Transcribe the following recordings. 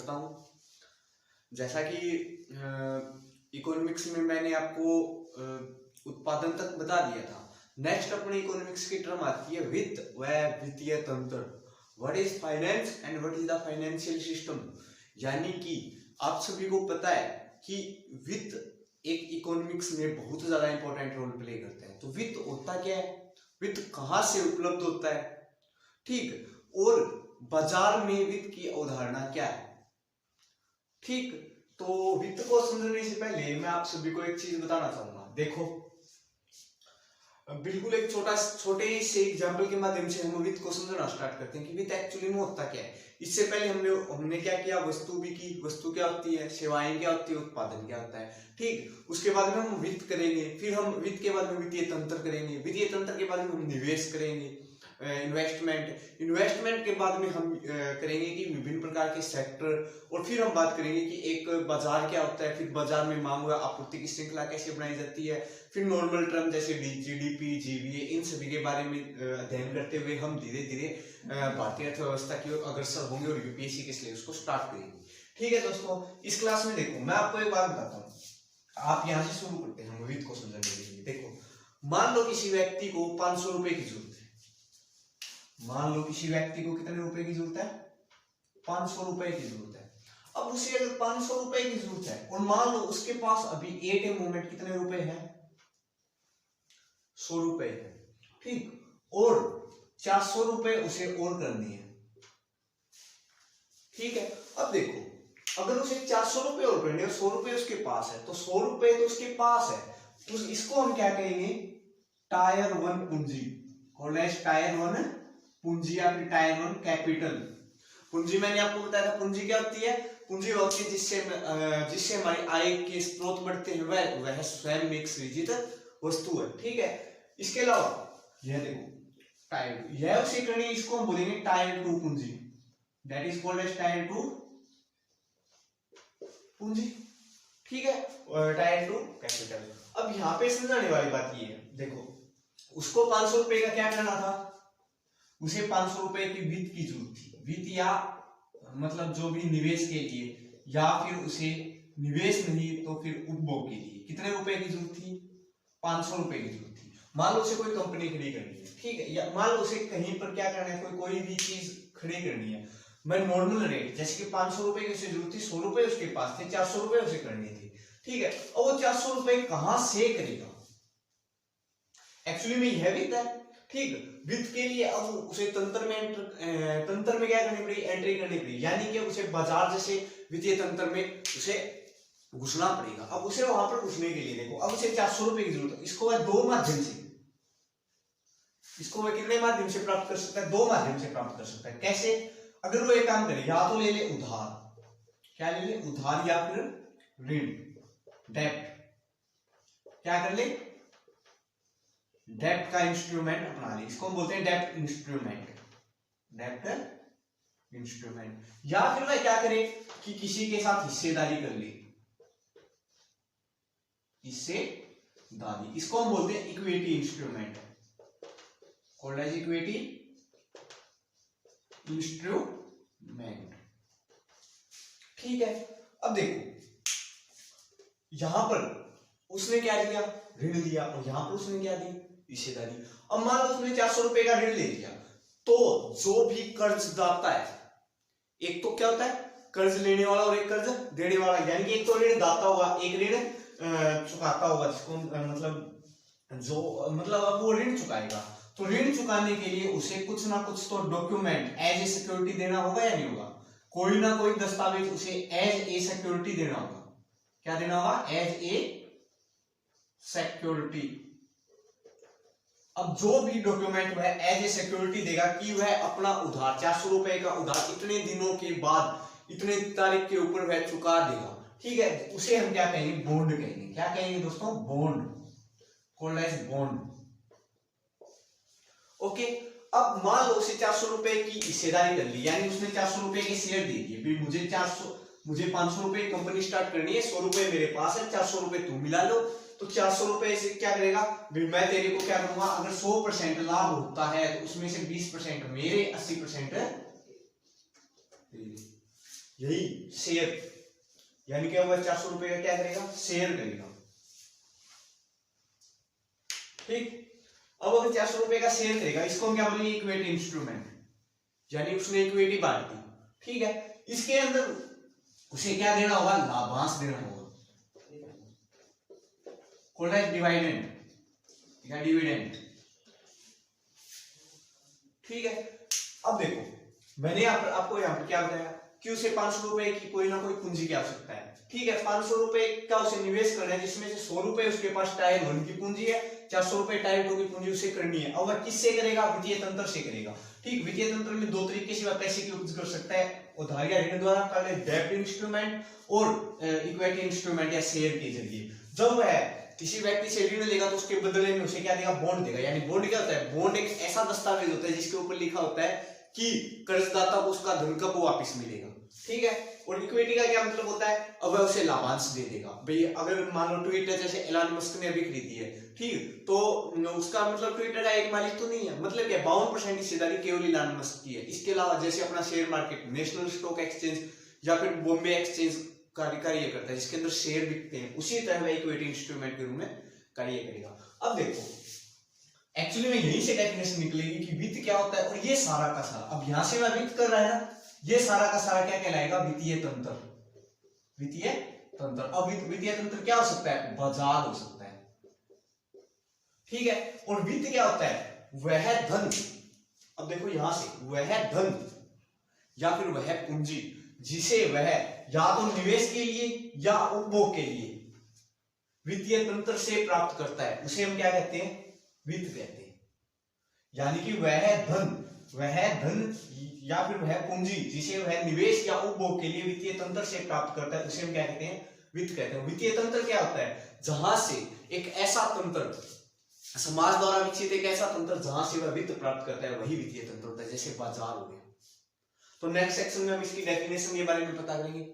करता हूँ। जैसा कि इकोनॉमिक्स में मैंने आपको उत्पादन तक बता दिया था। नेक्स्ट अपने इकोनॉमिक्स की टर्म आती है वित्त व वित्तीय तंत्र। What is finance and what is the financial system. यानी कि आप सभी को पता है कि वित्त एक इकोनॉमिक्स में बहुत ज्यादा इंपॉर्टेंट रोल प्ले करता है। तो वित्त होता क्या है, वित्त कहाँ से उपलब्ध होता है, ठीक, और बाजार में वित्त की अवधारणा क्या है, ठीक। तो वित्त को समझने से पहले मैं आप सभी को एक चीज बताना चाहूंगा। देखो, बिल्कुल एक छोटे से एग्जाम्पल के माध्यम से हम वित्त को समझना स्टार्ट करते हैं कि वित्त एक्चुअली में होता क्या है। इससे पहले हमने क्या किया, वस्तु भी की। वस्तु क्या होती है, सेवाएं क्या होती है, उत्पादन क्या होता है, ठीक। उसके बाद में हम वित्त करेंगे, फिर हम वित्त के बाद में वित्तीय तंत्र करेंगे, वित्तीय तंत्र के बाद में हम निवेश करेंगे, इन्वेस्टमेंट के बाद में हम करेंगे कि विभिन्न प्रकार के सेक्टर, और फिर हम बात करेंगे कि एक बाजार क्या होता है, फिर बाजार में मांग व आपूर्ति की श्रृंखला कैसे बनाई जाती है, फिर नॉर्मल टर्म जैसे जीडीपी, जीवीए, इन सभी के बारे में अध्ययन करते हुए हम धीरे धीरे भारतीय अर्थव्यवस्था की ओर अग्रसर होंगे और यूपीएससी के सिलेबस को स्टार्ट करेंगे। ठीक है दोस्तों, इस क्लास में देखो मैं आपको एक बात बताता हूँ, आप यहाँ से शुरू करते हैं वित्त को समझने के लिए। देखो, मान लो किसी व्यक्ति को 500 रुपए की जरूरत है। मान लो किसी व्यक्ति को कितने रुपए की जरूरत है, 500 रुपए की जरूरत है। अब उसे अगर 500 रुपए की जरूरत है और मान लो उसके पास अभी एट ए मोमेंट कितने रुपए हैं, 100 रुपए है, ठीक, और 400 रुपए उसे और करनी है, ठीक है। अब देखो, अगर उसे 400 रुपए और करने और 100 रुपए उसके पास है, तो 100 रुपए तो उसके पास है, तो इसको हम क्या कहेंगे, टायर 1 पूंजी, टायर 1 पूंजी या फिर टायर 1 कैपिटल। पूंजी मैंने आपको बताया था, पूंजी क्या होती है, पूंजी होती है जिससे हमारी आय के स्रोत बढ़ते हैं, वह स्वयं में एक सृजित वस्तु है, ठीक है। इसके अलावा यह देखो टायर, यह उसे करनी, इसको हम बोलेंगे टायर 2 पूंजी, that is called as tier 2 पूंजी, ठीक है, टायर 2 कैपिटल। अब यहाँ पे समझाने वाली बात ये है, देखो उसको 500 रुपए का क्या करना था, उसे 500 रुपए की वित्त की जरूरत थी, वित्त या मतलब जो भी निवेश के लिए, या फिर उसे निवेश नहीं तो फिर उपभोग के लिए कितने रुपए की जरूरत थी, 500 रुपए की जरूरत थी। मान लो उसे कोई कंपनी खड़ी करनी है, ठीक है, या मान लो उसे कहीं पर क्या करना है, कोई भी चीज खड़ी करनी है, मैं नॉर्मल रेट जैसे कि 500 रुपए की उसे जरूरत थी, 100 रुपए उसके पास थे, 400 रुपए उसे करनी थी, ठीक है। और वो 400 रुपए कहां से करेगा, एक्चुअली में यह वित्त है, ठीक। वित्त के लिए अब उसे तंत्र में क्या करनी पड़ी, एंट्री करनी पड़ी, यानी कि उसे बाजार जैसे वित्तीय तंत्र में उसे घुसना पड़ेगा। अब उसे वहां पर घुसने के लिए देखो, अब उसे 400 रुपए की जरूरत है, इसको वह दो माध्यम से, इसको वह कितने माध्यम से प्राप्त कर सकता है, 2 माध्यम से प्राप्त कर सकता है। कैसे, अगर वो एक काम करे, या तो ले ले उधार, क्या ले ले, उधार, या फिर ऋण, डेब्ट, क्या कर ले, डेब्ट का इंस्ट्रूमेंट अपना ले, इसको हम बोलते हैं डेब्ट इंस्ट्रूमेंट, डेब्ट इंस्ट्रूमेंट। या फिर वह क्या करे कि किसी के साथ हिस्सेदारी कर ले, हिस्सेदारी, इसको हम बोलते हैं equity instrument, called as equity instrument, ठीक है। अब देखो यहां पर उसने क्या लिया, ऋण लिया, और यहां पर उसने क्या दी, हिस्सेदारी। अब मान लो उसने 400 रुपए का ऋण ले लिया, तो जो भी कर्जदाता है, एक तो क्या होता है कर्ज लेने वाला और एक कर्ज देने वाला, यानी कि एक तो ऋण दाता होगा, एक ऋण चुकाता होगा, जिसको मतलब अब वो ऋण चुकाएगा, तो ऋण चुकाने के लिए उसे कुछ ना कुछ तो डॉक्यूमेंट एज ए सिक्योरिटी देना होगा या नहीं होगा, कोई ना कोई दस्तावेज उसे एज ए सिक्योरिटी देना होगा। क्या देना होगा, एज ए सिक्योरिटी। अब जो भी डॉक्यूमेंट वह एज ए सिक्योरिटी देगा कि वह अपना उधार 400 रुपए का उधार इतने दिनों के बाद इतने तारीख के ऊपर वह चुका देगा, ठीक है, उसे हम क्या कहेंगे, बॉन्ड कहेंगे। क्या कहेंगे दोस्तों, bond, called as bond, okay. अब मान लो उसे 400 रुपए की हिस्सेदारी कर ली, यानी उसने 400 रुपए के शेयर दे दिए, फिर मुझे 500 रुपए की कंपनी स्टार्ट करनी है, 100 रुपए मेरे पास है, 400 रुपए तू मिला लो, तो 400 रुपए से क्या करेगा, मैं तेरे को क्या करूंगा, अगर 100% लाभ होता है तो उसमें से 20% मेरे, 80% यही शेयर, यानी कि वह 400 रुपए का क्या करेगा, शेयर करेगा। ठीक, अब अगर 400 रुपए का शेयर करेगा, इसको हम क्या बोलेंगे, इक्विटी इंस्ट्रूमेंट, यानी उसने इक्विटी बांट दी। ठीक है, इसके अंदर उसे क्या देना होगा, लाभांश देना होगा, डिविडेंड या डिविडेंड। ठीक है, अब देखो मैंने आपको यहाँ पे क्या बताया कि उसे 500 रुपए की कोई ना कोई पूंजी की आवश्यकता है। ठीक है, 500 रुपए का उसे निवेश करना है, जिसमें से 100 रुपए उसके पास टायर 1 की पूंजी है, 400 रुपए टायर 2 की पूंजी उसे करनी है। अब वह किससे करेगा, वित्तीय तंत्र से करेगा। ठीक, वित्तीय तंत्र में दो तरीके से वह पैसे की उपज कर सकता है, उधार या ऋण द्वारा, कर ले डेब्ट इंस्ट्रूमेंट और इक्विटी इंस्ट्रूमेंट या शेयर के जरिए। जब वह किसी व्यक्ति से ऋण लेगा तो उसके बदले में उसे क्या देगा, बॉन्ड देगा। यानी बॉन्ड क्या होता है, बॉन्ड एक ऐसा दस्तावेज होता है जिसके ऊपर लिखा होता है कि कर्जदाता को उसका धन कब वापस मिलेगा। ठीक है, और इक्विटी का क्या मतलब होता है, अब वह उसे लाभांश दे देगा। भाई अगर मान लो ट्विटर जैसे एलन मस्क ने अभी खरीदी है, ठीक, तो उसका मतलब ट्विटर का एक मालिक तो नहीं है, मतलब क्या 52% हिस्सेदारी केवल एलन मस्क की है। इसके अलावा जैसे अपना share market, national stock exchange या फिर बॉम्बे एक्सचेंज कार्य करता है, जिसके अंदर शेयर बिकते हैं, उसी तरह वह इक्विटी इंस्ट्रूमेंट के रूप में कार्य करेगा। अब देखो एक्चुअली में यहीं से डेफिनेशन निकलेगी कि वित्त क्या होता है, और ये सारा का सारा, अब यहां से मैं वित्त कर रहा है ना, ये सारा का सारा क्या कहलाएगा, वित्तीय तंत्र। वित्तीय तंत्र, अब वित्तीय तंत्र क्या हो सकता है, बाजार हो सकता है। ठीक है, और वित्त क्या होता है, वह धन, अब देखो यहां से, वह धन या फिर वह पूंजी जिसे वह या तो निवेश के लिए या उपभोग के लिए वित्तीय तंत्र से प्राप्त करता है, उसे हम क्या कहते हैं, वित्त कहते हैं। यानी कि वह धन या फिर वह पूंजी जिसे वह निवेश या उपभोग के लिए वित्तीय तंत्र से प्राप्त करता है, उसे हम क्या कहते हैं, वित्त कहते हैं। वित्तीय तंत्र क्या होता है, जहां से एक ऐसा तंत्र, समाज द्वारा विकसित एक ऐसा तंत्र जहां से वह वित्त प्राप्त करता है, वही वित्तीय तंत्र होता है, जैसे बाजार हो गया। तो नेक्स्ट सेक्शन में हम इसकी डेफिनेशन के बारे में पता करेंगे।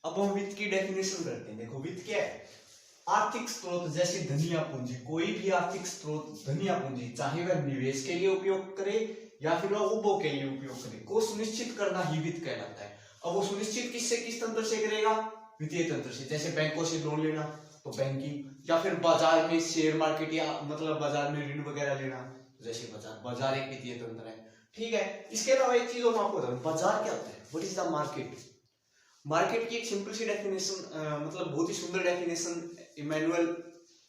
अब हम वित्त की डेफिनेशन करते हैं। देखो वित्त क्या है, आर्थिक स्रोत जैसे धन या पूंजी, कोई भी आर्थिक स्रोत धन या पूंजी, चाहे वह निवेश के लिए उपयोग करे या फिर वह उपभोग के लिए उपयोग करे, को सुनिश्चित करना ही वित्त कहलाता है। अब वो सुनिश्चित किस तंत्र से करेगा, वित्तीय तंत्र से। जैसे बैंकों से लोन लेना तो बैंकिंग, या फिर बाजार में शेयर मार्केट या मतलब बाजार में ऋण वगैरह लेना, जैसे बाजार एक वित्तीय तंत्र है। ठीक है, इसके अलावा एक चीज मैं आपको बताऊं, बाजार क्या होता है, what is the market. Market की एक सिंपल सी डेफिनेशन, मतलब बहुत ही सुंदर डेफिनेशन इमैनुअल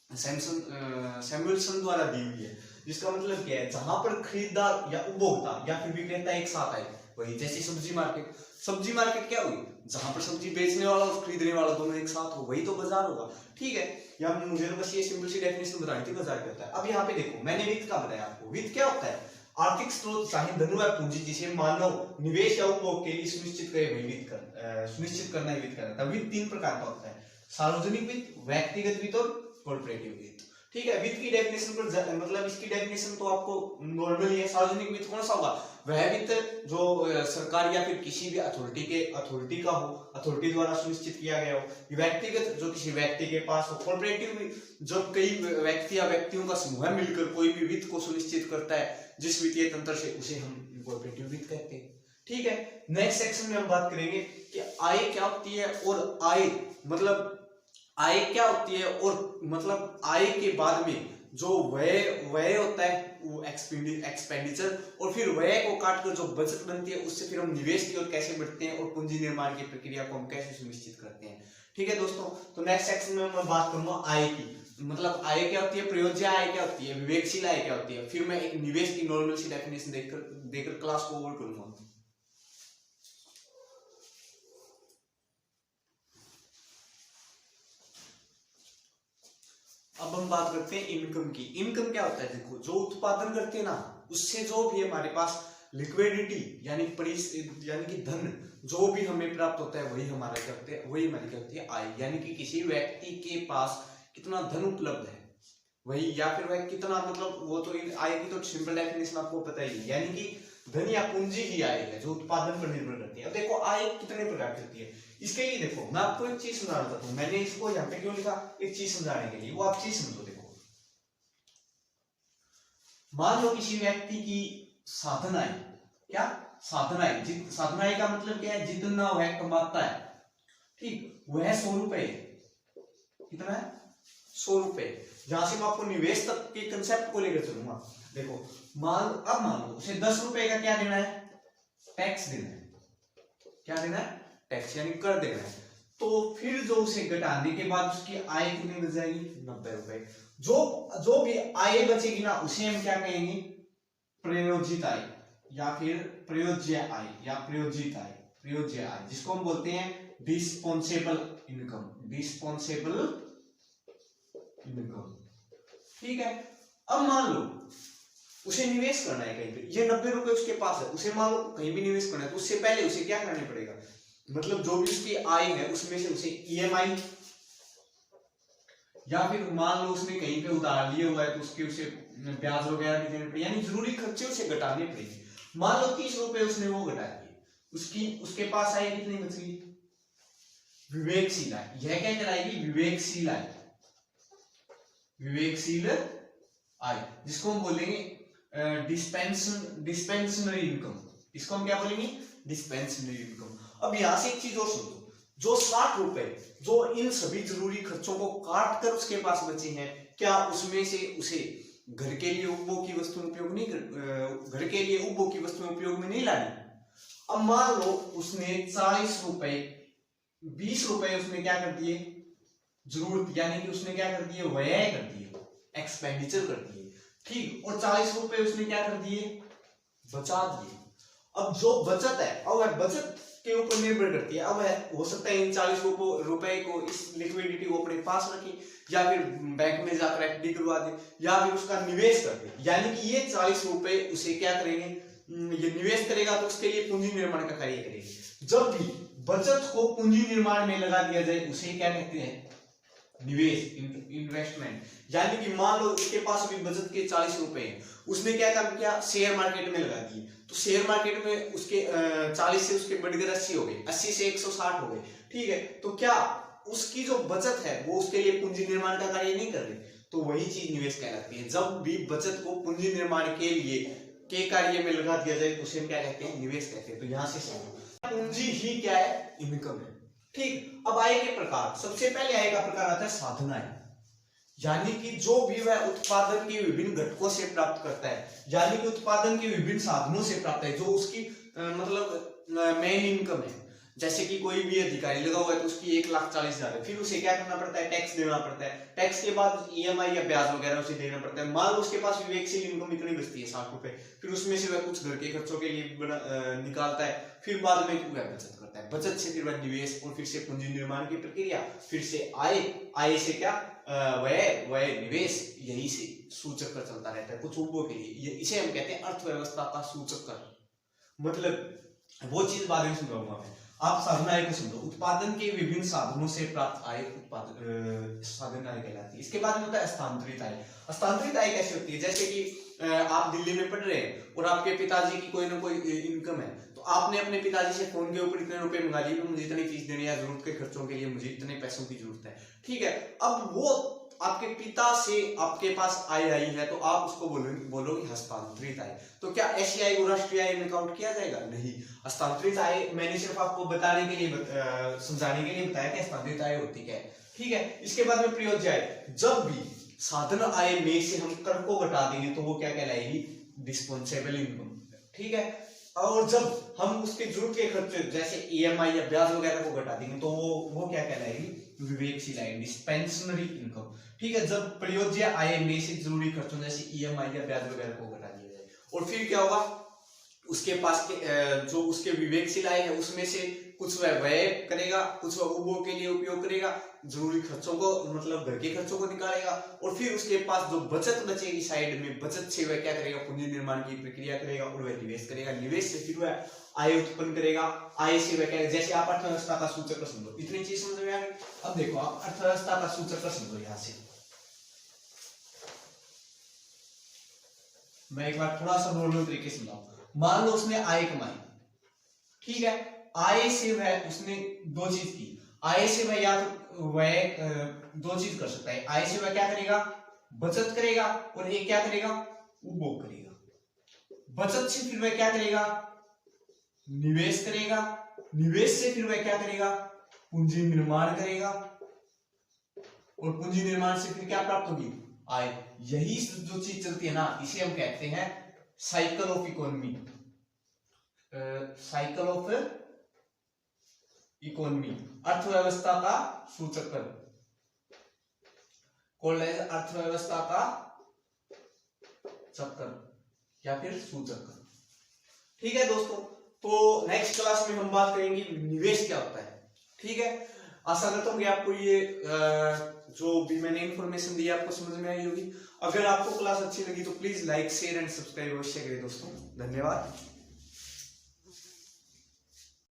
सैमुएल्सन द्वारा दी हुई है, जिसका मतलब क्या है, जहां पर खरीदार या उपभोक्ता या फिर विक्रेता एक साथ आए, वही जैसे सब्जी मार्केट। सब्जी मार्केट क्या हुई, जहां पर सब्जी बेचने वाला और खरीदने वाला दोनों एक साथ हो, वही तो बाजार होगा। ठीक है, या मुझे तो बस ये सिंपल सी डेफिनेशन बतानी थी बाजार क्या होता है। अब यहाँ पे देखो मैंने वित्त का बताया आपको, वित्त क्या होता है, आर्थिक स्रोत चाहे धन व पूंजी जिसे मानव निवेश या उपभोग के लिए सुनिश्चित करना ही वित्त कहलाता है। वित्त 3 प्रकार का होता है, सार्वजनिक वित्त, व्यक्तिगत वित्त और कॉर्पोरेटिव वित्त। ठीक है, वित्त की डेफिनेशन पर मतलब इसकी डेफिनेशन तो आपको नॉर्मली है। सार्वजनिक वित्त कौन सा होगा, वह वित्त जो सरकार या फिर किसी भी अथॉरिटी का हो, अथॉरिटी द्वारा सुनिश्चित किया गया हो। व्यक्तिगत जो किसी व्यक्ति के पास हो। कॉर्पोरेटिव जब कई व्यक्ति या व्यक्तियों का समूह मिलकर कोई भी वित्त को सुनिश्चित करता है जिस वित्तीय तंत्र से, उसे हम कॉर्पोरेटिव वित्त कहते हैं। ठीक है, नेक्स्ट सेक्शन में हम बात करेंगे कि आय क्या होती है, और आय क्या होती है, और मतलब आय के बाद में जो व्यय होता है वो एक्सपेंडिचर, और फिर व्यय को काटकर जो बचत बनती है उससे फिर हम निवेश की ओर कैसे बढ़ते हैं, और पूंजी निर्माण की प्रक्रिया को हम कैसे सुनिश्चित करते हैं। ठीक है दोस्तों, तो नेक्स्ट सेक्शन में मैं बात करूंगा आय की, मतलब आय क्या होती है, प्रयोज्य आय क्या होती है, विवेकशील आय क्या होती है, फिर मैं एक निवेश की नॉर्मल सी डेफिनेशन देकर क्लास को ओवर करूंगा। अब हम बात करते हैं इनकम की। इनकम क्या होता है, देखो जो उत्पादन करते हैं ना, उससे जो भी हमारे पास लिक्विडिटी यानी कि धन जो भी हमें प्राप्त होता है, वही हमारी कहती है आय। यानी कि किसी व्यक्ति के पास कितना धन उपलब्ध है वही, या फिर वह कितना, मतलब वो तो आय की तो सिंपल डेफिनेशन आपको पता ही है, यानी कि धन या पूंजी ही आय है जो उत्पादन पर निर्भर करती है। अब देखो आय कितने प्रकार की होती है, इसके लिए देखो मैं आपको एक चीज समझाना चाहता हूँ। मैंने इसको यहाँ पे क्यों लिखा, एक चीज समझाने के लिए, वो आप चीज समझो। देखो मान लो किसी व्यक्ति की साधन आय, क्या साधन आय, साधन आय का मतलब क्या है, जितना वह कमाता है, ठीक, वह 100 रुपए, कितना है 100 रुपए। जहां से मैं आपको निवेश तक के कंसेप्ट को लेकर चलूंगा। देखो मान लो उसे 10 रुपए का क्या देना है, टैक्स देना है, क्या देना है, टैक्स यानी कर देना है। तो फिर जो उसे घटाने के बाद उसकी आय कितनी बच जाएगी, 90 रुपए। जो भी आय बचेगी ना उसे हम क्या कहेंगे, प्रयोजित आय या फिर प्रयोज्य आय या प्रयोजित आय, प्रयोज्य आय, जिसको हम बोलते हैं डिस्पोंसेबल इनकम, डिस्पोंसेबल इनकम। ठीक है, अब मान लो उसे निवेश करना है कहीं पे, ये 90 रुपए उसके पास है, उसे मान लो कहीं भी निवेश करना है, तो उससे पहले उसे क्या करना पड़ेगा, मतलब जो भी उसकी आय है उसमें से उसे ईएमआई, या फिर मान लो उसने कहीं पे उधार लिया हुआ है तो उसके उसे ब्याज वगैरह भी देने पड़ेंगे, यानी जरूरी खर्चे उसे घटाने पड़ेंगे। मान लो 30 रुपए उसने वो घटा दिए, उसके पास आय कितनी बच गई, विवेकशील आय। यह क्या कहलाएगी, विवेकशील आय, विवेकशील आय, जिसको हम बोलेंगे डिस्पेंसनरी इनकम, इसको हम क्या बोलेंगे, डिस्पेंसनरी इनकम। अब यहां से एक चीज और सुन लो, जो 60 रुपए जो इन सभी जरूरी खर्चों को काट कर उसके पास बचे हैं, क्या उसमें से उसे घर के लिए उपभोग की वस्तुएं उपयोग नहीं घर के लिए उपभोग की वस्तुएं उपयोग में नहीं लानी। अब मान लो उसने 40 रुपए 20 रुपए उसने क्या कर दिए, जरूरत यानी कि उसने क्या कर दिए, व्यय कर दिए, एक्सपेंडिचर कर दिए, ठीक, और 40 रुपए उसने क्या कर दिए, बचा दिए। अब जो बचत है, अब वह बचत के ऊपर निर्भर करती है। अब हो सकता है इन 40 रुपए को, इस लिक्विडिटी को अपने पास रखे, या फिर बैंक में जाकर एफडी करवा दे, या फिर उसका निवेश कर दे। यानी कि ये 40 रुपए उसे क्या करेंगे, ये निवेश करेगा तो उसके लिए पूंजी निर्माण का कार्य करेगी। जब भी बचत को पूंजी निर्माण में लगा दिया जाए उसे क्या कहते हैं, निवेश, इन्वेस्टमेंट। यानी कि मान लो उसके पास अभी बचत के 40 रुपए हैं, उसने क्या काम किया, शेयर मार्केट में लगा दिए, तो शेयर मार्केट में उसके 40 से उसके बढ़ गए 80 हो गए, 80 से 160 हो गए, ठीक है। तो क्या उसकी जो बचत है वो उसके लिए पूंजी निर्माण का कार्य नहीं कर रही, तो वही चीज निवेश कहलाती है। जब भी बचत को पूंजी निर्माण के लिए के कार्य में लगा दिया जाए तो उसे क्या कहते हैं, निवेश कहते हैं। तो यहां से समझो पूंजी ही क्या है, इनकम है, ठीक। अब आय के प्रकार, सबसे पहले आय का प्रकार आता है साधन आय, यानी कि जो भी वह उत्पादन के विभिन्न घटकों से प्राप्त करता है, यानी कि उत्पादन के विभिन्न साधनों से प्राप्त है, जो उसकी मतलब मेन इनकम है। जैसे कि कोई भी अधिकारी लगा हुआ है तो उसकी 1,40,000 है, फिर उसे क्या करना पड़ता है, टैक्स देना पड़ता है, टैक्स के बाद ईएमआई या ब्याज वगैरह उसे देना पड़ता है। मान लो उसके पास विवेकशील इनकम इतनी बचती है 60 रुपए, फिर उसमें से वह कुछ घर के खर्चों के लिए निकालता है, फिर बाद में वह बचत करता है, बचत से फिर वह निवेश, और फिर से पूंजी निर्माण की प्रक्रिया, फिर से आय, आय से क्या वह निवेश, यही से सूचक कर चलता रहता है कुछ उपभोग के लिए। इसे हम कहते हैं अर्थव्यवस्था का सूचक कर। मतलब वो चीज बाद में समझाऊंगा मैं, आप साधन आय को समझो। उत्पादन के विभिन्न साधनों से प्राप्त आय साधन आय कहलाती है। इसके बाद में होता है हस्तांतरित आय। हस्तांतरित आय कैसे होती है, जैसे कि आप दिल्ली में पढ़ रहे हैं और आपके पिताजी की कोई ना कोई इनकम है, तो आपने अपने पिताजी से फोन के ऊपर इतने रुपए मंगा लिए कि मुझे इतनी फीस देनी है, जरूरत के खर्चों के लिए मुझे इतने पैसों की जरूरत है, ठीक है। अब वो आपके पिता से आपके पास आय आई है तो आप उसको बोलोगे हस्तांतरित आय। तो क्या ऐसी आय को राष्ट्रीय आय में काउंट किया जाएगा, नहीं। हस्तांतरित आय मैंने सिर्फ आपको बताने के लिए समझाने के लिए बताया कि हस्तांतरित आय होती क्या है, ठीक है। इसके बाद में प्रयोज्य आय, जब भी साधन आय में से हम कर को घटा देंगे तो वो क्या कहलाएगी, डिस्पोंसेबल इनकम, ठीक है। और जब हम उसके जरूरत के खर्चे जैसे ईएमआई या ब्याज वगैरह को घटा देंगे तो वो क्या कहलाएगी, विवेकशील आय, डिस्पेंसनरी इनकम, ठीक है। जब प्रयोज्य आय में से जरूरी खर्चों जैसे ईएमआई या ब्याज वगैरह को घटा दिया जाए, और फिर क्या होगा, उसके पास के जो उसके विवेकशील आय है उसमें से कुछ वह व्यय करेगा, कुछ वह उपभोग के लिए उपयोग करेगा, जरूरी खर्चों को मतलब घर के खर्चों को निकालेगा, और फिर उसके पास जो बचत बचेगी साइड में, बचत से वह क्या करेगा, पूंजी निर्माण की प्रक्रिया करेगा और वह निवेश करेगा, निवेश से फिर वह आय उत्पन्न करेगा, आय से वह क्या, जैसे आप अर्थव्यवस्था का सूचक समझो, इतनी चीज समझ में आ गई। अब देखो आप अर्थव्यवस्था का सूचक समझो, यहां से मैं एक बार थोड़ा सा नॉर्मल तरीके से समझाऊं। मान लो उसने आय कमाई, ठीक है, आय से वह उसने दो चीज की, आय से वह या तो वह दो चीज कर सकता है, आय से वह क्या करेगा, बचत करेगा, और एक क्या करेगा, उपभोग करेगा। बचत से फिर वह क्या करेगा, निवेश करेगा। निवेश से फिर वह क्या करेगा, पूंजी निर्माण करेगा। और पूंजी निर्माण से फिर क्या प्राप्त होगी, आय। यही जो चीज चलती है ना, इसे हम कहते हैं cycle of economy. Cycle of economy, अर्थव्यवस्था का सूचक्र, कॉल्ड अर्थव्यवस्था का चक्कर या फिर सूचक्र। ठीक है दोस्तों, तो नेक्स्ट क्लास में हम बात करेंगे निवेश क्या होता है। ठीक है, आशा करता हूँ कि आपको ये जो भी मैंने इंफॉर्मेशन दी आपको समझ में आई होगी। अगर आपको क्लास अच्छी लगी तो please like share and subscribe अवश्य करें दोस्तों। धन्यवाद।